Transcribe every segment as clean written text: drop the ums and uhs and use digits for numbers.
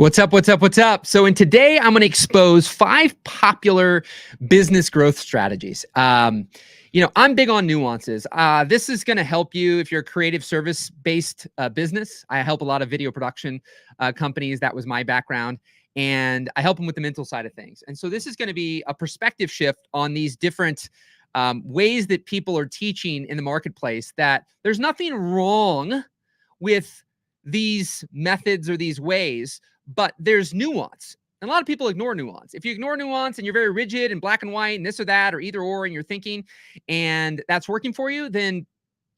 What's up? What's up? What's up? So, in today, I'm going to expose 5 popular business growth strategies. I'm big on nuances. This is going to help you if you're a creative service-based business. I help a lot of video production companies. That was my background, and I help them with the mental side of things. And so, this is going to be a perspective shift on these different ways that people are teaching in the marketplace. That there's nothing wrong with these methods or these ways, but there's nuance. And a lot of people ignore nuance. If you ignore nuance and you're very rigid and black and white and this or that or either or in your thinking, and that's working for you, then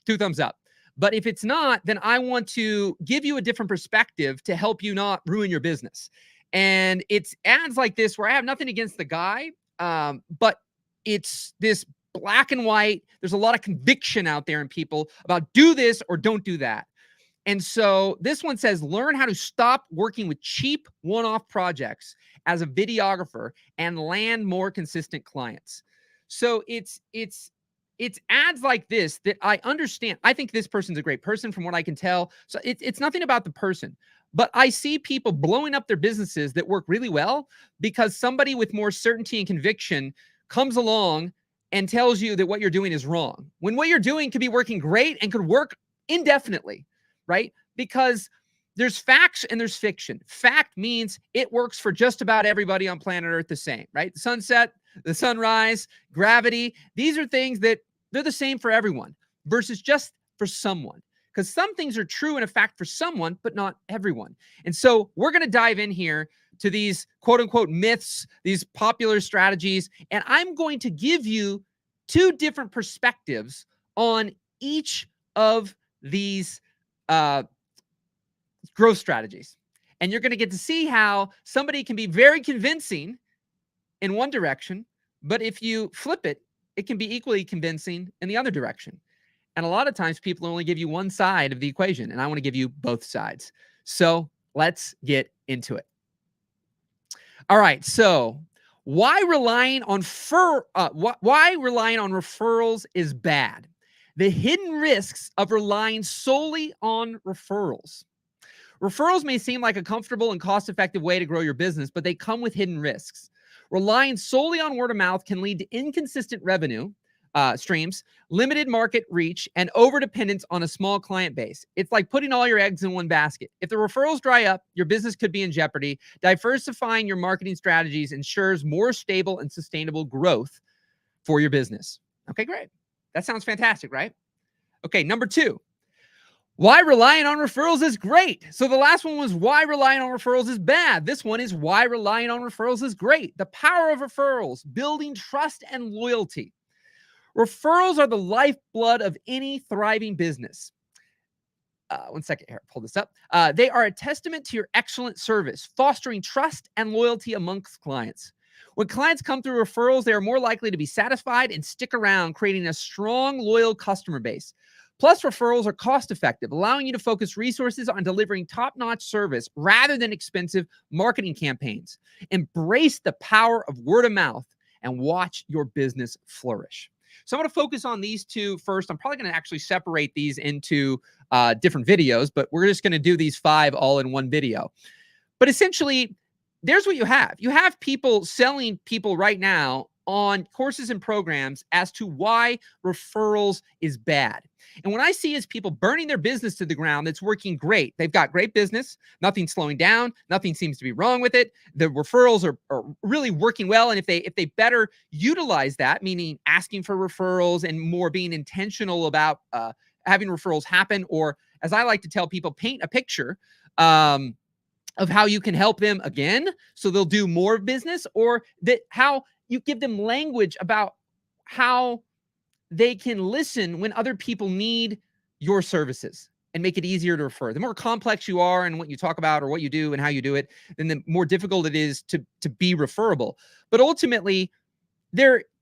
2 thumbs up. But if it's not, then I want to give you a different perspective to help you not ruin your business. And it's ads like this where I have nothing against the guy, but it's this black and white. There's a lot of conviction out there in people about do this or don't do that. And so this one says, learn how to stop working with cheap one-off projects as a videographer and land more consistent clients. So it's ads like this that I understand. I think this person's a great person from what I can tell. So it's nothing about the person, but I see people blowing up their businesses that work really well because somebody with more certainty and conviction comes along and tells you that what you're doing is wrong, when what you're doing could be working great and could work indefinitely. Right? Because there's facts and there's fiction. Fact means it works for just about everybody on planet Earth the same, right? The sunset, the sunrise, gravity, these are things that they're the same for everyone versus just for someone. Because some things are true in a fact for someone, but not everyone. And so we're going to dive in here to these quote unquote myths, these popular strategies, and I'm going to give you 2 different perspectives on each of these growth strategies. And you're going to get to see how somebody can be very convincing in one direction, but if you flip it, it can be equally convincing in the other direction. And a lot of times people only give you one side of the equation, and I want to give you both sides. So let's get into it. All right. So why relying on referrals is bad? The hidden risks of relying solely on referrals. Referrals may seem like a comfortable and cost-effective way to grow your business, but they come with hidden risks. Relying solely on word of mouth can lead to inconsistent revenue streams, limited market reach, and overdependence on a small client base. It's like putting all your eggs in one basket. If the referrals dry up, your business could be in jeopardy. Diversifying your marketing strategies ensures more stable and sustainable growth for your business. Okay, great. That sounds fantastic, right? Okay, number 2, why relying on referrals is great. So the last one was why relying on referrals is bad. This one is why relying on referrals is great. The power of referrals, building trust and loyalty. Referrals are the lifeblood of any thriving business. One second here, pull this up. They are a testament to your excellent service, fostering trust and loyalty amongst clients. When clients come through referrals, they are more likely to be satisfied and stick around, creating a strong, loyal customer base. Plus, referrals are cost-effective, allowing you to focus resources on delivering top-notch service rather than expensive marketing campaigns. Embrace the power of word of mouth and watch your business flourish. So I'm going to focus on these 2 first. I'm probably going to actually separate these into different videos, but we're just going to do these 5 all in one video. But essentially, there's what you have. You have people selling people right now on courses and programs as to why referrals is bad. And what I see is people burning their business to the ground that's working great. They've got great business, nothing slowing down, nothing seems to be wrong with it. The referrals are really working well. And if they better utilize that, meaning asking for referrals and more being intentional about having referrals happen, or as I like to tell people, paint a picture of how you can help them again, so they'll do more business, or that how you give them language about how they can listen when other people need your services and make it easier to refer. The more complex you are and what you talk about or what you do and how you do it, then the more difficult it is to be referable. But ultimately,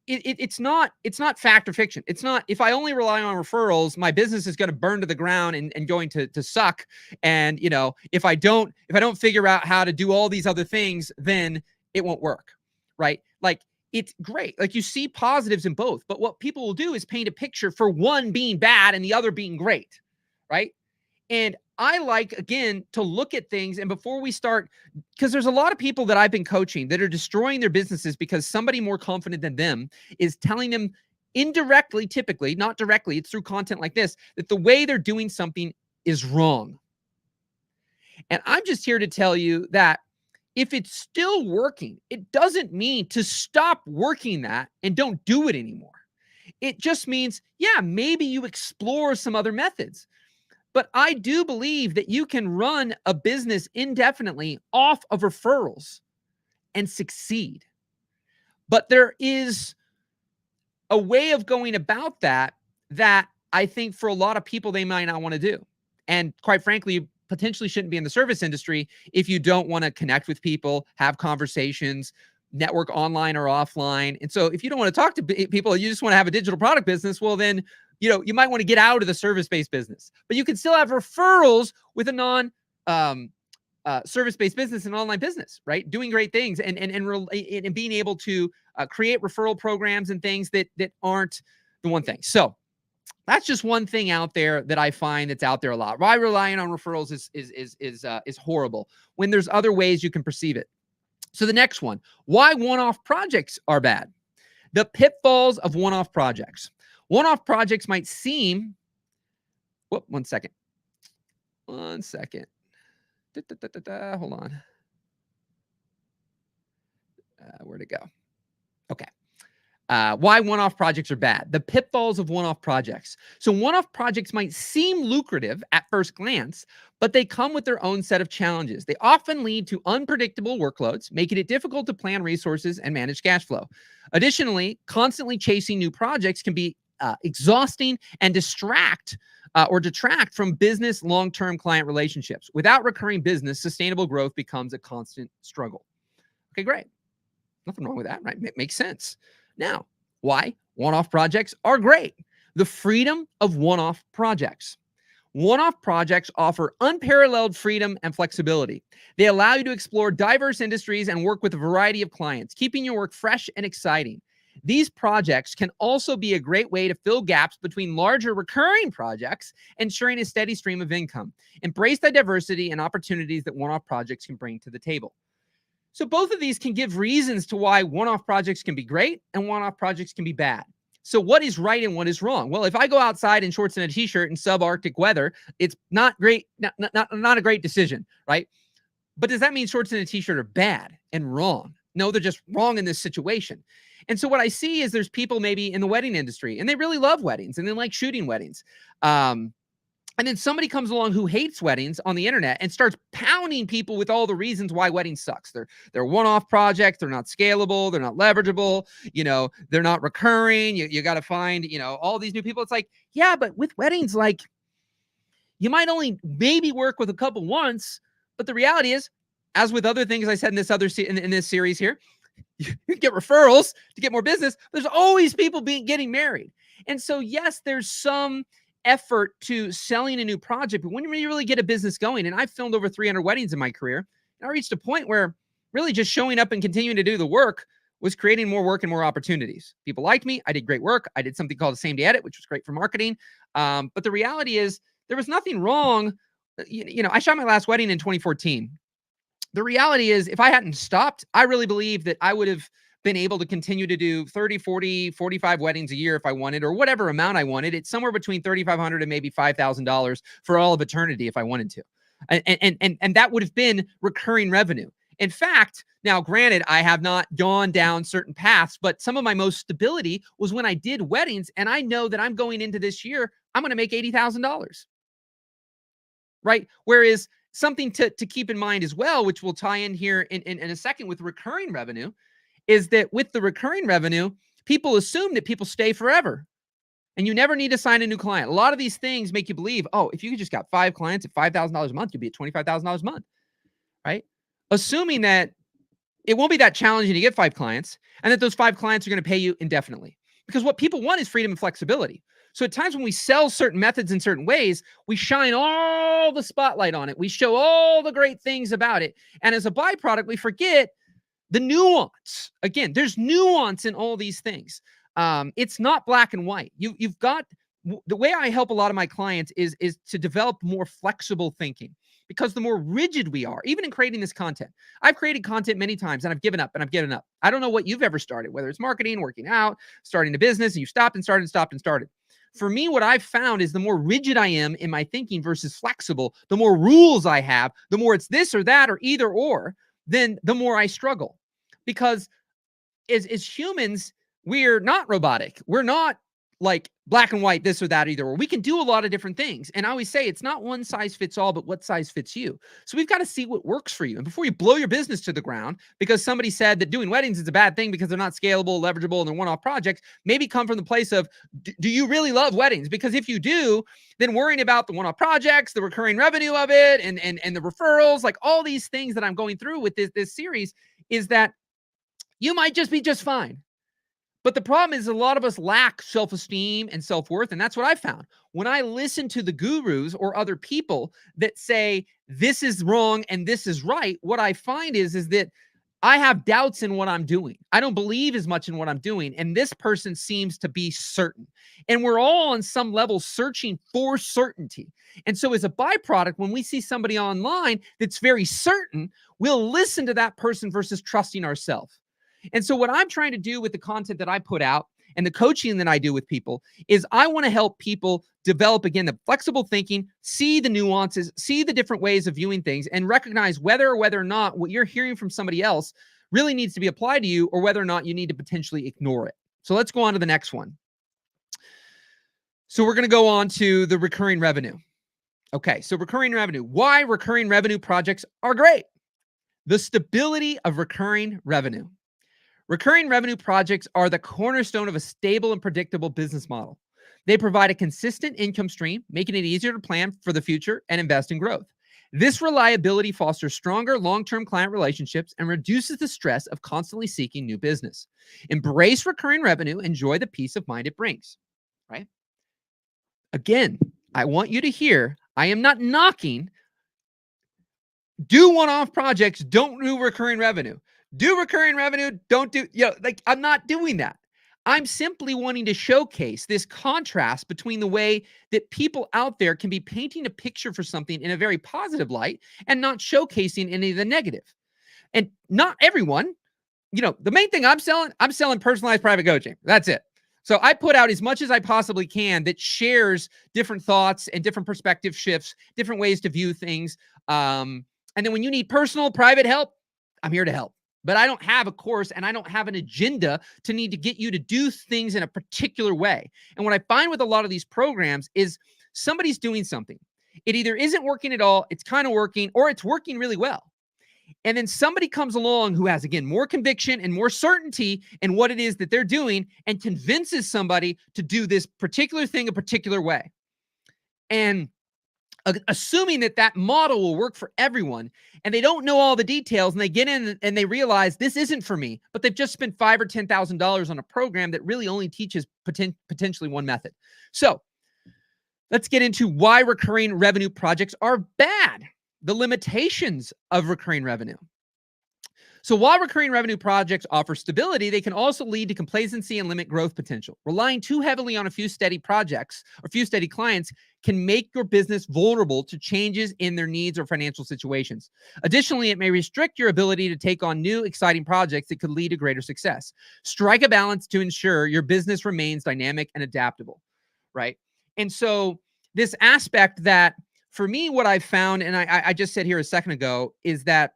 it's not fact or fiction. It's not, if I only rely on referrals, my business is going to burn to the ground and going to suck. And, if I don't figure out how to do all these other things, then it won't work. Right? Like, it's great. Like, you see positives in both, but what people will do is paint a picture for one being bad and the other being great. Right? And I like, again, to look at things. And before we start, because there's a lot of people that I've been coaching that are destroying their businesses because somebody more confident than them is telling them indirectly, typically, not directly, it's through content like this, that the way they're doing something is wrong. And I'm just here to tell you that if it's still working, it doesn't mean to stop working that and don't do it anymore. It just means, yeah, maybe you explore some other methods. But I do believe that you can run a business indefinitely off of referrals and succeed. But there is a way of going about that that I think for a lot of people, they might not want to do. And quite frankly, you potentially shouldn't be in the service industry if you don't want to connect with people, have conversations, network online or offline. And so if you don't want to talk to people, you just want to have a digital product business, well, then, you might want to get out of the service-based business. But you can still have referrals with a non service-based business and online business, right? Doing great things and being able to create referral programs and things that aren't the one thing. So that's just one thing out there that I find that's out there a lot. Why relying on referrals is horrible when there's other ways you can perceive it. So the next one, why one-off projects are bad. The pitfalls of one-off projects. One-off projects might seem, one second. Hold on. Where'd it go? Okay. Why one-off projects are bad. The pitfalls of one-off projects. So one-off projects might seem lucrative at first glance, but they come with their own set of challenges. They often lead to unpredictable workloads, making it difficult to plan resources and manage cash flow. Additionally, constantly chasing new projects can be exhausting and detract from business long-term client relationships. Without recurring business, sustainable growth becomes a constant struggle. Okay, great. Nothing wrong with that, right? It makes sense. Now, why one-off projects are great? The freedom of one-off projects. One-off projects offer unparalleled freedom and flexibility. They allow you to explore diverse industries and work with a variety of clients, keeping your work fresh and exciting. These projects can also be a great way to fill gaps between larger recurring projects, ensuring a steady stream of income. Embrace the diversity and opportunities that one-off projects can bring to the table. So both of these can give reasons to why one-off projects can be great and one-off projects can be bad. So what is right and what is wrong? Well, if I go outside in shorts and a t-shirt in subarctic weather, it's not great, not a great decision, right? But does that mean shorts and a t-shirt are bad and wrong? No, they're just wrong in this situation. And so what I see is there's people maybe in the wedding industry and they really love weddings and they like shooting weddings. And then somebody comes along who hates weddings on the internet and starts pounding people with all the reasons why weddings sucks. They're one-off projects. They're not scalable. They're not leverageable. They're not recurring. You got to find, all these new people. It's like, yeah, but with weddings, like you might only maybe work with a couple once, but the reality is, as with other things I said in this in this series here, you get referrals to get more business. There's always people getting married. And so, yes, there's some effort to selling a new project, but when you really get a business going, and I've filmed over 300 weddings in my career, and I reached a point where really just showing up and continuing to do the work was creating more work and more opportunities. People liked me. I did great work. I did something called a same-day edit, which was great for marketing. But the reality is there was nothing wrong. I shot my last wedding in 2014. The reality is if I hadn't stopped, I really believe that I would have been able to continue to do 30, 40, 45 weddings a year if I wanted, or whatever amount I wanted. It's somewhere between $3,500 and maybe $5,000 for all of eternity if I wanted to. And that would have been recurring revenue. In fact, now granted, I have not gone down certain paths, but some of my most stability was when I did weddings. And I know that I'm going into this year, I'm going to make $80,000. Right? Whereas something to keep in mind as well, which we'll tie in here in a second with recurring revenue, is that with the recurring revenue, people assume that people stay forever and you never need to sign a new client. A lot of these things make you believe, oh, if you just got 5 clients at $5,000 a month, you'll be at $25,000 a month, right? Assuming that it won't be that challenging to get 5 clients and that those 5 clients are going to pay you indefinitely. Because what people want is freedom and flexibility. So at times when we sell certain methods in certain ways, we shine all the spotlight on it. We show all the great things about it. And as a byproduct, we forget the nuance. Again, there's nuance in all these things. It's not black and white. You've got the way I help a lot of my clients is to develop more flexible thinking, because the more rigid we are, even in creating this content. I've created content many times and I've given up and I've given up. I don't know what you've ever started, whether it's marketing, working out, starting a business, and you stopped and started and stopped and started. For me, what I've found is the more rigid I am in my thinking versus flexible, the more rules I have, the more it's this or that or either or, then the more I struggle. Because as humans, we're not robotic. We're not like black and white, this or that, either or. We can do a lot of different things. And I always say it's not one size fits all, but what size fits you. So we've got to see what works for you. And before you blow your business to the ground because somebody said that doing weddings is a bad thing because they're not scalable, leverageable, and they're one-off projects, maybe come from the place of, do you really love weddings? Because if you do, then worrying about the one-off projects, the recurring revenue of it, and the referrals, like all these things that I'm going through with this series, is that you might just be just fine. But the problem is a lot of us lack self-esteem and self-worth. And that's what I found. When I listen to the gurus or other people that say this is wrong and this is right, what I find is that I have doubts in what I'm doing. I don't believe as much in what I'm doing. And this person seems to be certain. And we're all on some level searching for certainty. And so as a byproduct, when we see somebody online that's very certain, we'll listen to that person versus trusting ourselves. And so what I'm trying to do with the content that I put out and the coaching that I do with people is I want to help people develop, again, the flexible thinking, see the nuances, see the different ways of viewing things, and recognize whether or not what you're hearing from somebody else really needs to be applied to you, or whether or not you need to potentially ignore it. So let's go on to the next one. So we're going to go on to the recurring revenue. Okay, so recurring revenue. Why recurring revenue projects are great. The stability of recurring revenue. Recurring revenue projects are the cornerstone of a stable and predictable business model. They provide a consistent income stream, making it easier to plan for the future and invest in growth. This reliability fosters stronger long-term client relationships and reduces the stress of constantly seeking new business. Embrace recurring revenue, enjoy the peace of mind it brings, right? Again, I want you to hear, I am not knocking. Do one-off projects, don't do recurring revenue. Do recurring revenue, don't do, like I'm not doing that. I'm simply wanting to showcase this contrast between the way that people out there can be painting a picture for something in a very positive light and not showcasing any of the negative. And not everyone, the main thing I'm selling personalized private coaching. That's it. So I put out as much as I possibly can that shares different thoughts and different perspective shifts, different ways to view things. And then when you need personal private help, I'm here to help. But I don't have a course and I don't have an agenda to need to get you to do things in a particular way. And what I find with a lot of these programs is somebody's doing something. It either isn't working at all, it's kind of working, or it's working really well. And then somebody comes along who has, again, more conviction and more certainty in what it is that they're doing and convinces somebody to do this particular thing a particular way. And assuming that model will work for everyone, and they don't know all the details, and they get in and they realize this isn't for me, but they've just spent $5,000 or $10,000 on a program that really only teaches potentially one method. So let's get into why recurring revenue projects are bad, the limitations of recurring revenue. So while recurring revenue projects offer stability, they can also lead to complacency and limit growth potential. Relying too heavily on a few steady projects or few steady clients can make your business vulnerable to changes in their needs or financial situations. Additionally, it may restrict your ability to take on new, exciting projects that could lead to greater success. Strike a balance to ensure your business remains dynamic and adaptable, right? And so this aspect that, for me, what I've found, and I just said here a second ago, is that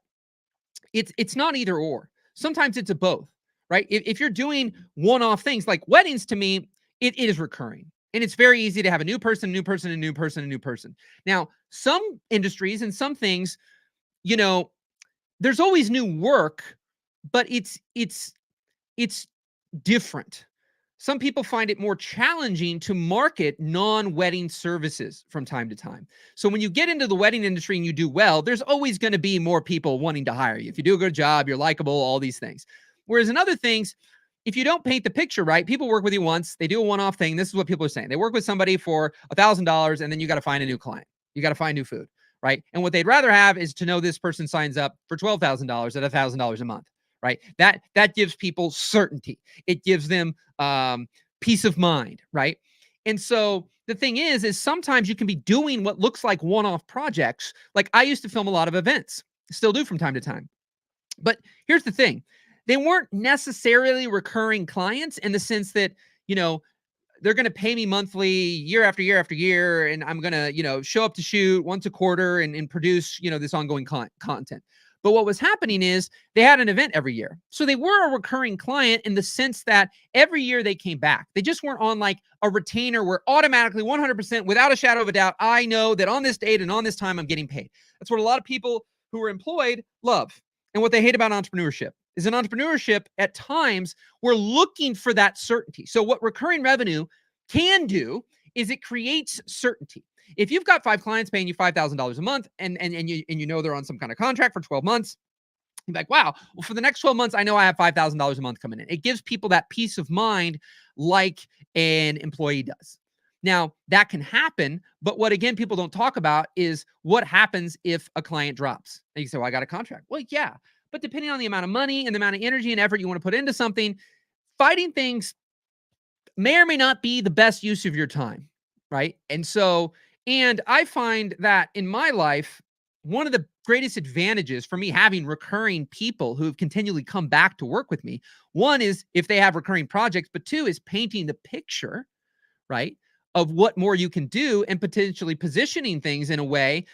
it's not either or. Sometimes it's a both, right? If you're doing one-off things like weddings, to me, it is recurring. And it's very easy to have a new person, new person, a new person, a new person. Now, some industries and some things, there's always new work, but it's different. Some people find it more challenging to market non-wedding services from time to time. So when you get into the wedding industry and you do well, there's always going to be more people wanting to hire you. If you do a good job, you're likable, all these things. Whereas in other things, if you don't paint the picture right, people work with you once, they do a one-off thing. This is what people are saying. They work with somebody for $1,000 and then you got to find a new client. You got to find new food, right? And what they'd rather have is to know this person signs up for $12,000 at $1,000 a month. Right? That gives people certainty. It gives them peace of mind, right? And so the thing is sometimes you can be doing what looks like one-off projects. Like I used to film a lot of events, still do from time to time. But here's the thing. They weren't necessarily recurring clients in the sense that, you know, they're going to pay me monthly year after year after year. And I'm going to, you know, show up to shoot once a quarter and produce, you know, this ongoing content. But what was happening is they had an event every year. So they were a recurring client in the sense that every year they came back. They just weren't on like a retainer where automatically 100% without a shadow of a doubt, I know that on this date and on this time, I'm getting paid. That's what a lot of people who are employed love. And what they hate about entrepreneurship is in entrepreneurship, at times, we're looking for that certainty. So what recurring revenue can do is it creates certainty. If you've got 5 clients paying you $5,000 a month and you know they're on some kind of contract for 12 months, you're like, wow, well, for the next 12 months, I know I have $5,000 a month coming in. It gives people that peace of mind like an employee does. Now, that can happen, but what, again, people don't talk about is what happens if a client drops. And you say, well, I got a contract. Well, yeah, but depending on the amount of money and the amount of energy and effort you want to put into something, fighting things may or may not be the best use of your time, right? And I find that in my life, one of the greatest advantages for me having recurring people who have continually come back to work with me, one is if they have recurring projects, but two is painting the picture, right, of what more you can do and potentially positioning things in a way.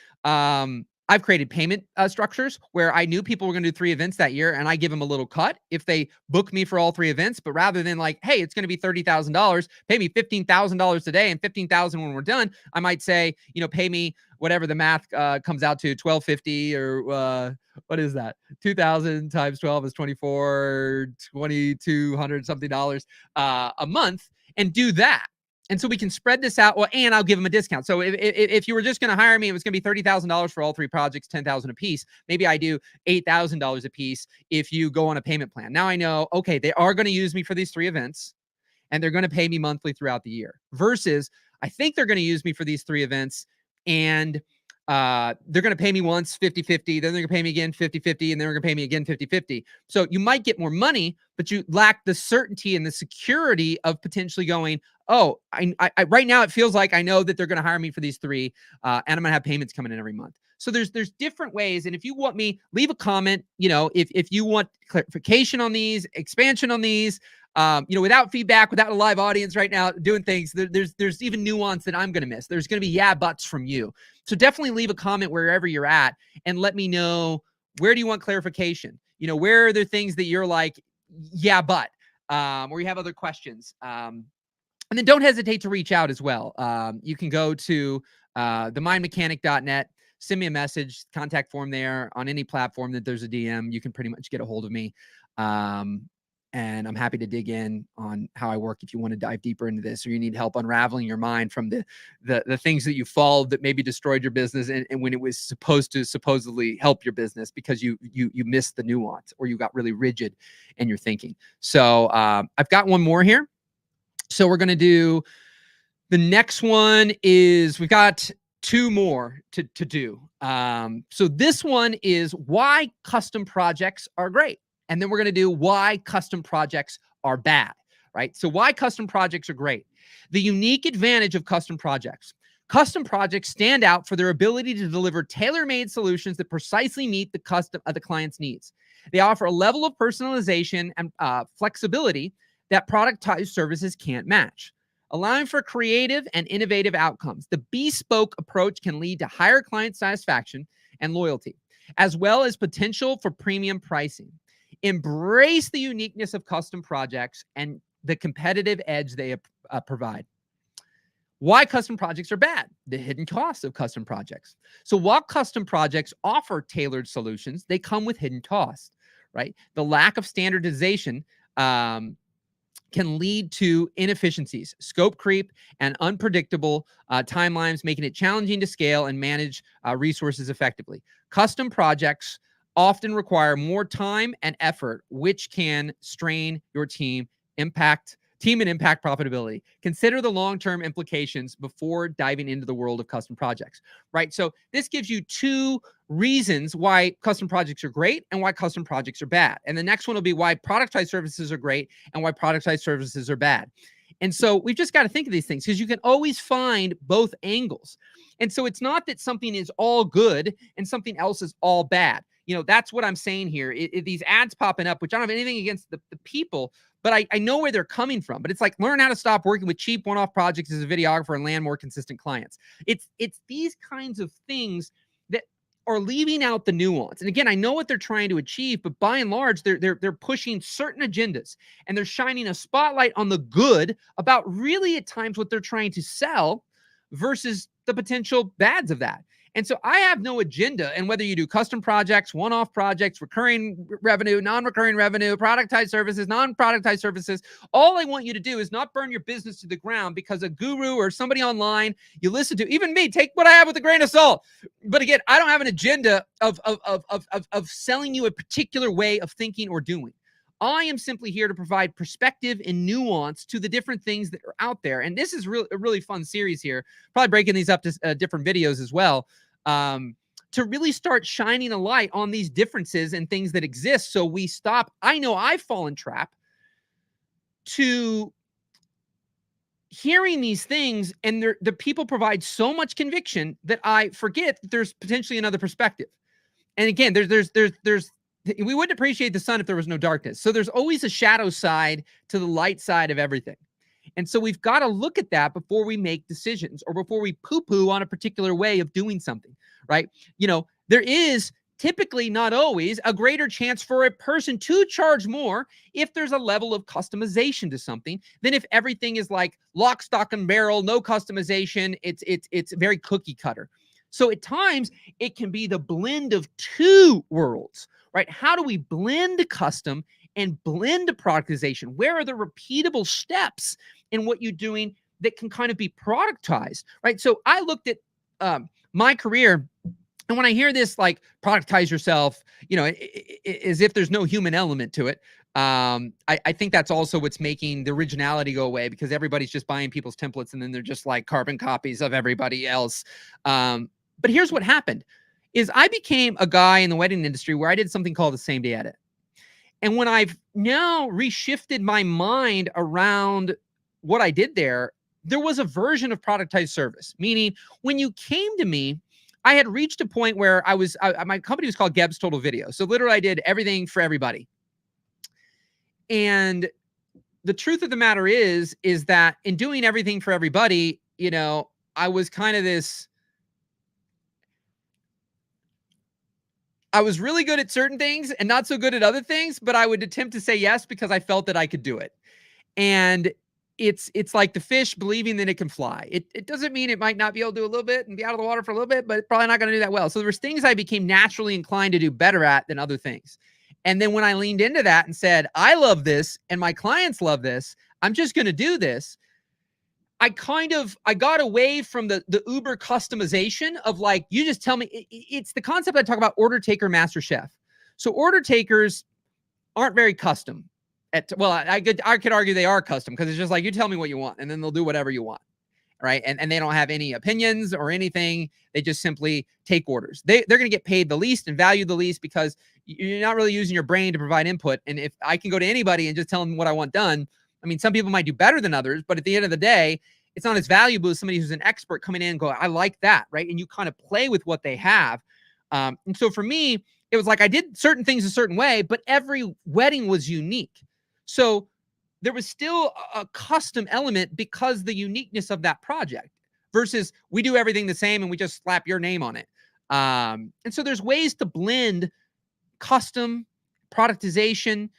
I've created payment structures where I knew people were going to do 3 events that year, and I give them a little cut if they book me for all 3 events. But rather than like, hey, it's going to be $30,000, pay me $15,000 today and $15,000 when we're done, I might say, you know, pay me whatever the math comes out to, $1,250 or what is that? 2,000 times 12 is 24, 2,200 something dollars a month, and do that. And so we can spread this out. Well, and I'll give them a discount. So if you were just going to hire me, it was going to be $30,000 for all 3 projects, $10,000 a piece. Maybe I do $8,000 a piece if you go on a payment plan. Now I know, okay, they are going to use me for these 3 events, and they're going to pay me monthly throughout the year. Versus, I think they're going to use me for these 3 events, and they're going to pay me once 50-50, then they're going to pay me again 50-50, and then they're going to pay me again 50-50. So you might get more money, but you lack the certainty and the security of potentially going, oh, I right now it feels like I know that they're going to hire me for these 3, and I'm going to have payments coming in every month. So there's different ways. And if you want me, leave a comment. You know, if you want clarification on these, expansion on these, you know, without feedback, without a live audience right now doing things, there's even nuance that I'm going to miss. There's going to be yeah buts from you. So definitely leave a comment wherever you're at and let me know, where do you want clarification? You know, where are there things that you're like, yeah, but, or you have other questions. And then don't hesitate to reach out as well. You can go to themindmechanic.net, send me a message, contact form there on any platform that there's a DM. You can pretty much get a hold of me. And I'm happy to dig in on how I work if you want to dive deeper into this, or you need help unraveling your mind from the things that you followed that maybe destroyed your business, and when it was supposed to supposedly help your business because you missed the nuance, or you got really rigid in your thinking. So I've got one more here. So we're going to do, the next one is, we've got 2 more to do. So this one is why custom projects are great. And then we're going to do why custom projects are bad, right? So why custom projects are great. The unique advantage of custom projects. Custom projects stand out for their ability to deliver tailor-made solutions that precisely meet the client's needs. They offer a level of personalization and flexibility that productized services can't match, allowing for creative and innovative outcomes. The bespoke approach can lead to higher client satisfaction and loyalty, as well as potential for premium pricing. Embrace the uniqueness of custom projects and the competitive edge they provide. Why custom projects are bad. The hidden costs of custom projects. So while custom projects offer tailored solutions, they come with hidden costs, right? The lack of standardization can lead to inefficiencies, scope creep, and unpredictable timelines, making it challenging to scale and manage resources effectively. Custom projects often require more time and effort, which can strain your team and impact profitability. Consider the long-term implications before diving into the world of custom projects, right? So this gives you 2 reasons why custom projects are great and why custom projects are bad. And the next one will be why productized services are great and why productized services are bad. And so we've just got to think of these things because you can always find both angles. And so it's not that something is all good and something else is all bad. That's what I'm saying here. These ads popping up, which I don't have anything against the people, but I know where they're coming from. But it's like, learn how to stop working with cheap one-off projects as a videographer and land more consistent clients. It's these kinds of things that are leaving out the nuance. And again, I know what they're trying to achieve, but by and large, they're pushing certain agendas and they're shining a spotlight on the good about really at times what they're trying to sell versus the potential bads of that. And so I have no agenda. And whether you do custom projects, one-off projects, recurring revenue, non-recurring revenue, productized services, non-productized services, all I want you to do is not burn your business to the ground because a guru or somebody online you listen to, even me, take what I have with a grain of salt. But again, I don't have an agenda of selling you a particular way of thinking or doing. I am simply here to provide perspective and nuance to the different things that are out there. And this is a really fun series here, probably breaking these up to different videos as well, to really start shining a light on these differences and things that exist. So we stop. I know I've fallen trap to hearing these things, and the people provide so much conviction that I forget that there's potentially another perspective. And again, we wouldn't appreciate the sun if there was no darkness. So there's always a shadow side to the light side of everything. And so we've got to look at that before we make decisions or before we poo-poo on a particular way of doing something, right? There is typically, not always, a greater chance for a person to charge more if there's a level of customization to something than if everything is like lock, stock, and barrel, no customization. It's very cookie cutter. So at times it can be the blend of two worlds, right? How do we blend custom and blend productization? Where are the repeatable steps in what you're doing that can kind of be productized, right? So I looked at my career, and when I hear this, like, productize yourself, as if there's no human element to it, I think that's also what's making the originality go away, because everybody's just buying people's templates and then they're just like carbon copies of everybody else. But here's what happened is I became a guy in the wedding industry where I did something called the same day edit. And when I've now reshifted my mind around what I did there was a version of productized service, meaning when you came to me, I had reached a point where my company was called Geb's Total Video. So literally I did everything for everybody. And the truth of the matter is that in doing everything for everybody, I was kind of I was really good at certain things and not so good at other things, but I would attempt to say yes because I felt that I could do it. And it's like the fish believing that it can fly. It doesn't mean it might not be able to do a little bit and be out of the water for a little bit, but it's probably not going to do that well. So there was things I became naturally inclined to do better at than other things. And then when I leaned into that and said, I love this and my clients love this, I'm just going to do this. I got away from the uber customization of like, you just tell me. It's the concept I talk about, order taker, master chef. So order takers aren't very custom. I could argue they are custom because it's just like, you tell me what you want and then they'll do whatever you want, right? And they don't have any opinions or anything. They just simply take orders. They're going to get paid the least and valued the least because you're not really using your brain to provide input. And if I can go to anybody and just tell them what I want done, I mean, some people might do better than others, but at the end of the day, it's not as valuable as somebody who's an expert coming in and go, I like that, right? And you kind of play with what they have. And so for me, it was like I did certain things a certain way, but every wedding was unique. So there was still a custom element because the uniqueness of that project versus we do everything the same and we just slap your name on it. And so there's ways to blend custom, productization,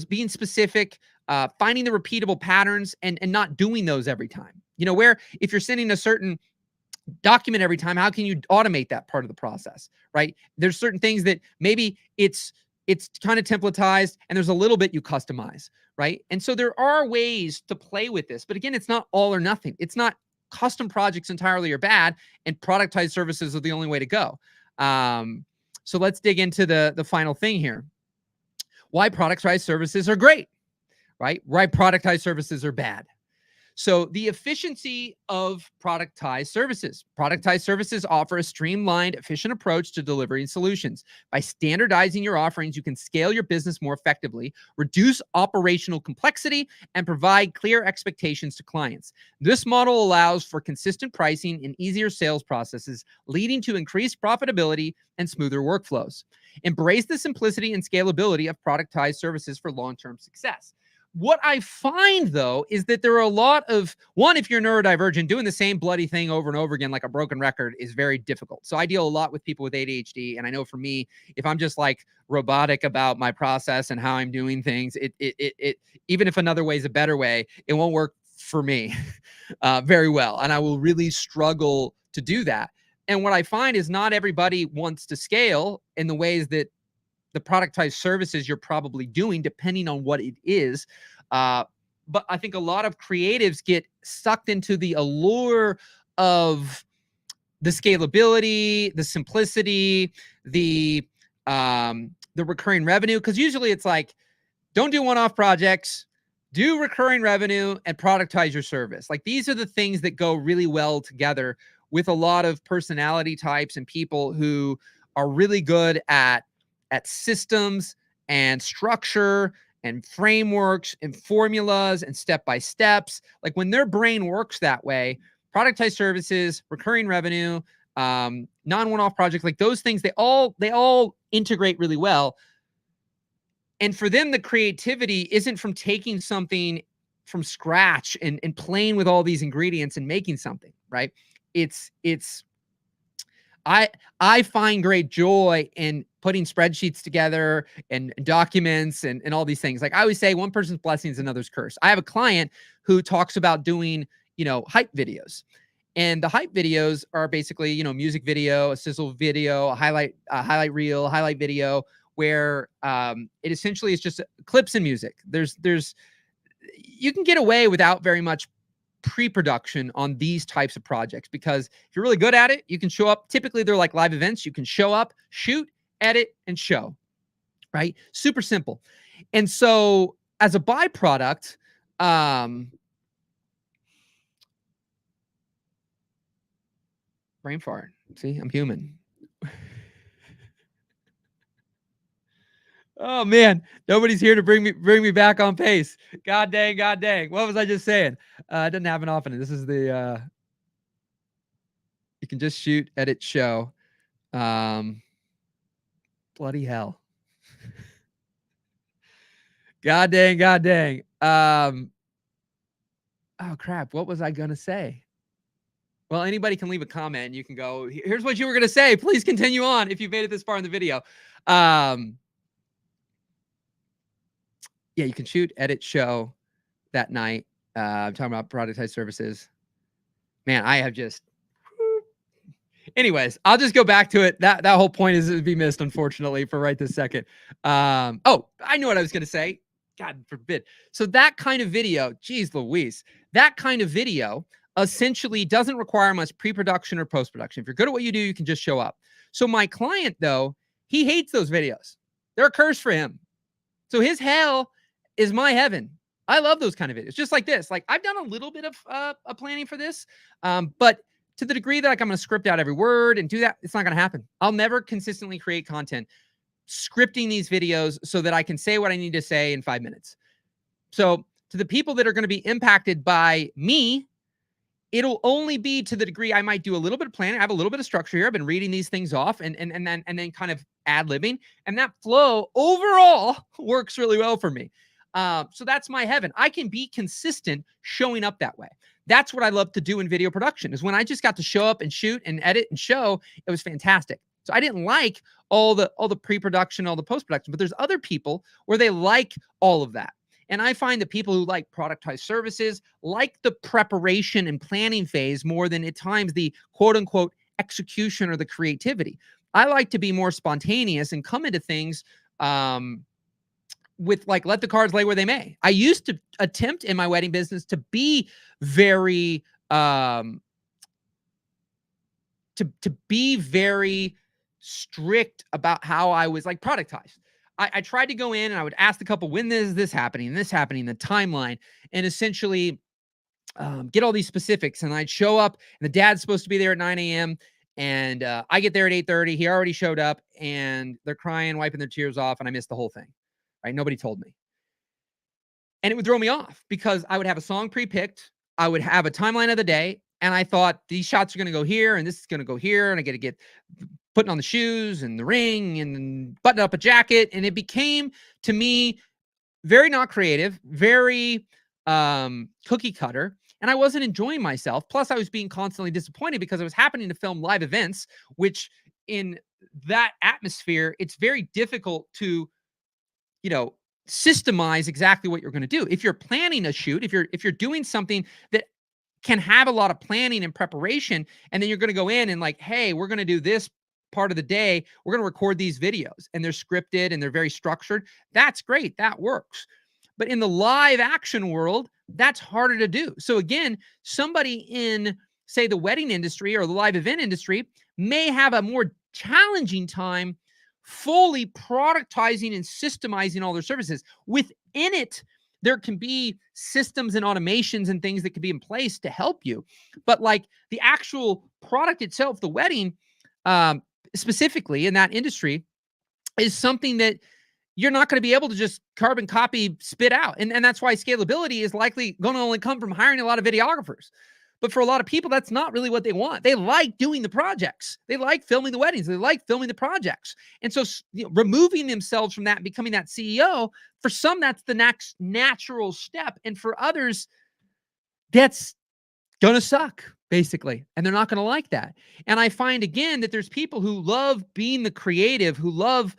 being specific, finding the repeatable patterns and not doing those every time. Where if you're sending a certain document every time, how can you automate that part of the process, right? There's certain things that maybe it's kind of templatized and there's a little bit you customize, right? And so there are ways to play with this, but again, it's not all or nothing. It's not custom projects entirely are bad and productized services are the only way to go. So let's dig into the final thing here. Why productized services are great, right? Why productized services are bad. So the efficiency of productized services. Productized services offer a streamlined, efficient approach to delivering solutions. By standardizing your offerings, you can scale your business more effectively, reduce operational complexity, and provide clear expectations to clients. This model allows for consistent pricing and easier sales processes, leading to increased profitability and smoother workflows. Embrace the simplicity and scalability of productized services for long-term success. What I find, though, is that there are a lot of, one, if you're neurodivergent, doing the same bloody thing over and over again like a broken record is very difficult. So I deal a lot with people with ADHD. And I know for me, if I'm just like robotic about my process and how I'm doing things, it even if another way is a better way, it won't work for me very well. And I will really struggle to do that. And what I find is not everybody wants to scale in the ways that the productized services you're probably doing, depending on what it is. But I think a lot of creatives get sucked into the allure of the scalability, the simplicity, the recurring revenue. Because usually it's like, don't do one-off projects, do recurring revenue and productize your service. Like these are the things that go really well together with a lot of personality types and people who are really good at systems and structure and frameworks and formulas and step-by-steps. Like when their brain works that way, productized services, recurring revenue, non-one-off projects, like those things, they all integrate really well. And for them, the creativity isn't from taking something from scratch and playing with all these ingredients and making something, right? I find great joy in putting spreadsheets together and documents and all these things. Like I always say, one person's blessing is another's curse. I have a client who talks about doing, hype videos. And the hype videos are basically, music video, a sizzle video, a highlight reel, highlight video, where it essentially is just clips and music. You can get away without very much pre-production on these types of projects, because if you're really good at it, you can show up. Typically, they're like live events. You can show up, shoot, edit, and show, right? Super simple. And so as a byproduct, brain fart. See, I'm human. Oh man, nobody's here to bring me back on pace. God dang. What was I just saying? It doesn't happen often. This is the you can just shoot, edit, show. Bloody hell. God dang. Oh crap. What was I gonna say? Well, anybody can leave a comment and you can go, here's what you were gonna say. Please continue on if you've made it this far in the video. Yeah, you can shoot, edit, show that night. I'm talking about productized services. Man, I have just. Anyways, I'll just go back to it. That whole point is to be missed, unfortunately, for right this second. Oh, I know what I was going to say. God forbid. So that kind of video, geez Louise, that kind of video essentially doesn't require much pre-production or post-production. If you're good at what you do, you can just show up. So my client, though, he hates those videos. They're a curse for him. So his hell is my heaven. I love those kind of videos, just like this. Like I've done a little bit of planning for this, but to the degree that like I'm going to script out every word and do that, it's not going to happen. I'll never consistently create content scripting these videos so that I can say what I need to say in 5 minutes. So to the people that are going to be impacted by me, it'll only be to the degree I might do a little bit of planning. I have a little bit of structure here. I've been reading these things off and then kind of ad-libbing, and that flow overall works really well for me. So that's my heaven. I can be consistent showing up that way. That's what I love to do in video production, is when I just got to show up and shoot and edit and show, it was fantastic. So I didn't like all the pre-production, all the post-production, but there's other people where they like all of that. And I find that people who like productized services like the preparation and planning phase more than at times the quote unquote execution or the creativity. I like to be more spontaneous and come into things with like, let the cards lay where they may. I used to attempt in my wedding business to be very, to be very strict about how I was like productized. I tried to go in and I would ask the couple, when is this happening, the timeline. And essentially get all these specifics. And I'd show up, and the dad's supposed to be there at 9 a.m. And I get there at 8:30. He already showed up, and they're crying, wiping their tears off, and I missed the whole thing. Right? Nobody told me. And it would throw me off because I would have a song pre-picked. I would have a timeline of the day. And I thought these shots are going to go here and this is going to go here. And I got to get putting on the shoes and the ring and button up a jacket. And it became, to me, very not creative, very cookie cutter. And I wasn't enjoying myself. Plus, I was being constantly disappointed because I was happening to film live events, which in that atmosphere, it's very difficult to, systemize exactly what you're going to do. If you're planning a shoot, if you're doing something that can have a lot of planning and preparation, and then you're going to go in and like, hey, we're going to do this part of the day. We're going to record these videos, and they're scripted and they're very structured. That's great. That works. But in the live action world, that's harder to do. So again, somebody in, say, the wedding industry or the live event industry may have a more challenging time fully productizing and systemizing all their services. Within it, there can be systems and automations and things that could be in place to help you. But like the actual product itself, the wedding, specifically in that industry, is something that you're not going to be able to just carbon copy, spit out. And that's why scalability is likely going to only come from hiring a lot of videographers. But for a lot of people, that's not really what they want. They like doing the projects. They like filming the weddings. They like filming the projects. And so removing themselves from that and becoming that CEO, for some, that's the next natural step. And for others, that's going to suck, basically. And they're not going to like that. And I find, again, that there's people who love being the creative, who love,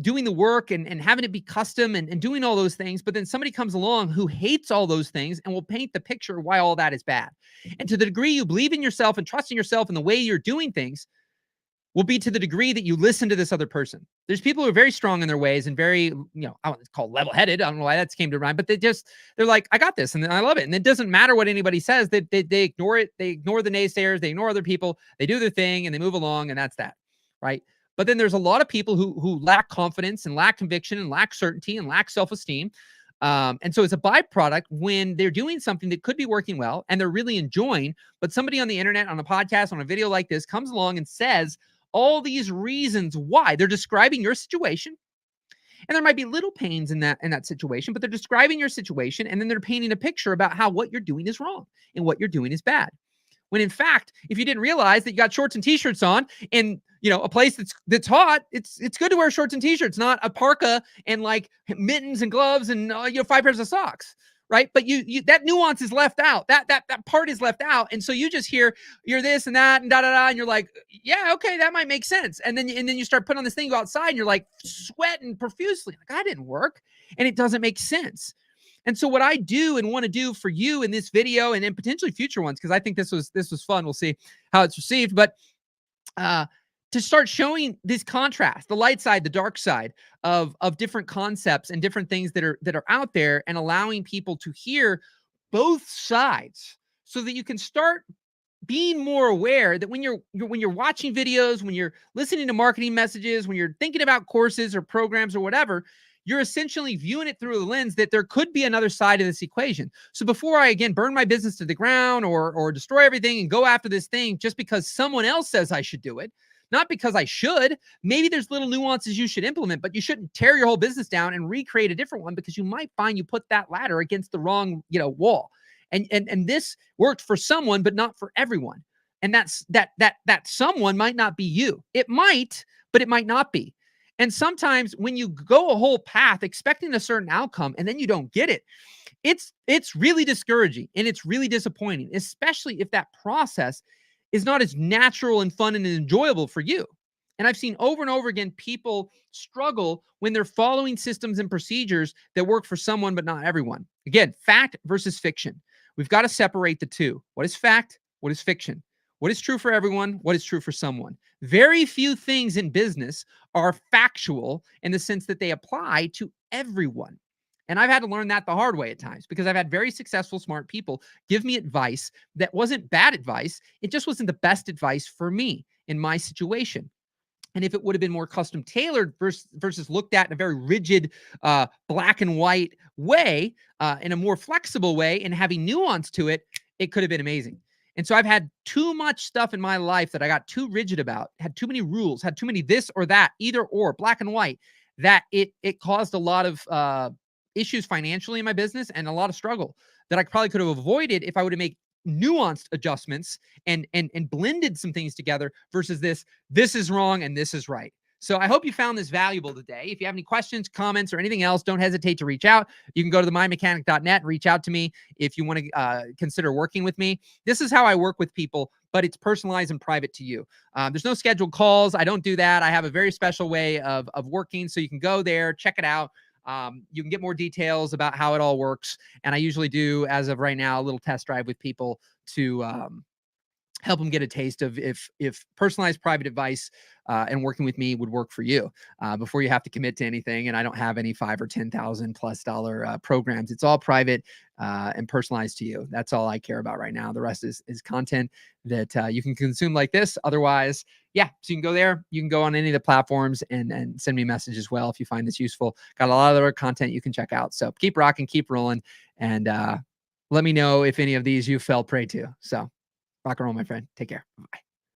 doing the work and having it be custom and doing all those things. But then somebody comes along who hates all those things and will paint the picture of why all that is bad. And to the degree you believe in yourself and trust in yourself and the way you're doing things will be to the degree that you listen to this other person. There's people who are very strong in their ways and very, I want to call it level-headed. I don't know why that came to mind, but they're like, I got this and I love it. And it doesn't matter what anybody says. They ignore it. They ignore the naysayers. They ignore other people. They do their thing and they move along, and that's that. Right. But then there's a lot of people who lack confidence and lack conviction and lack certainty and lack self-esteem. And so it's a byproduct when they're doing something that could be working well and they're really enjoying, but somebody on the internet, on a podcast, on a video like this comes along and says all these reasons why. They're describing your situation. And there might be little pains in that situation, but they're describing your situation, and then they're painting a picture about how what you're doing is wrong and what you're doing is bad. When in fact, if you didn't realize that you got shorts and t-shirts on in, a place that's hot, it's good to wear shorts and t-shirts, not a parka and like mittens and gloves and 5 pairs of socks, right? But you that nuance is left out. That part is left out, and so you just hear you're this and that and da da da, and you're like, yeah, okay, that might make sense. And then you start putting on this thing, go outside, and you're like sweating profusely, like I didn't work, and it doesn't make sense. And so what I do and want to do for you in this video and in potentially future ones, because I think this was fun. We'll see how it's received, but to start showing this contrast, the light side, the dark side of different concepts and different things that are out there, and allowing people to hear both sides so that you can start being more aware that when you're watching videos, when you're listening to marketing messages, when you're thinking about courses or programs or whatever, you're essentially viewing it through the lens that there could be another side of this equation. So before I, again, burn my business to the ground or destroy everything and go after this thing just because someone else says I should do it, not because I should, maybe there's little nuances you should implement, but you shouldn't tear your whole business down and recreate a different one, because you might find you put that ladder against the wrong, wall. And this worked for someone, but not for everyone. And that someone might not be you. It might, but it might not be. And sometimes when you go a whole path expecting a certain outcome and then you don't get it, it's really discouraging and it's really disappointing, especially if that process is not as natural and fun and enjoyable for you. And I've seen over and over again people struggle when they're following systems and procedures that work for someone but not everyone. Again, fact versus fiction. We've got to separate the two. What is fact? What is fiction? What is true for everyone? What is true for someone? Very few things in business are factual in the sense that they apply to everyone. And I've had to learn that the hard way at times, because I've had very successful, smart people give me advice that wasn't bad advice. It just wasn't the best advice for me in my situation. And if it would have been more custom tailored versus looked at in a very rigid, black and white way, in a more flexible way, and having nuance to it, it could have been amazing. And so I've had too much stuff in my life that I got too rigid about, had too many rules, had too many this or that, either or, black and white, that it caused a lot of issues financially in my business and a lot of struggle that I probably could have avoided if I would have made nuanced adjustments and blended some things together versus this is wrong and this is right. So I hope you found this valuable today. If you have any questions, comments, or anything else, don't hesitate to reach out. You can go to themindmechanic.net and reach out to me if you want to consider working with me. This is how I work with people, but it's personalized and private to you. There's no scheduled calls. I don't do that. I have a very special way of working. So you can go there, check it out. You can get more details about how it all works. And I usually do, as of right now, a little test drive with people to help them get a taste of if personalized private advice and working with me would work for you before you have to commit to anything. And I don't have any $5,000 or $10,000+ programs. It's all private and personalized to you. That's all I care about right now. The rest is content that you can consume like this. Otherwise, yeah, so you can go there. You can go on any of the platforms and send me a message as well if you find this useful. Got a lot of other content you can check out. So keep rocking, keep rolling, and let me know if any of these you fell prey to. So rock and roll, my friend. Take care. Bye.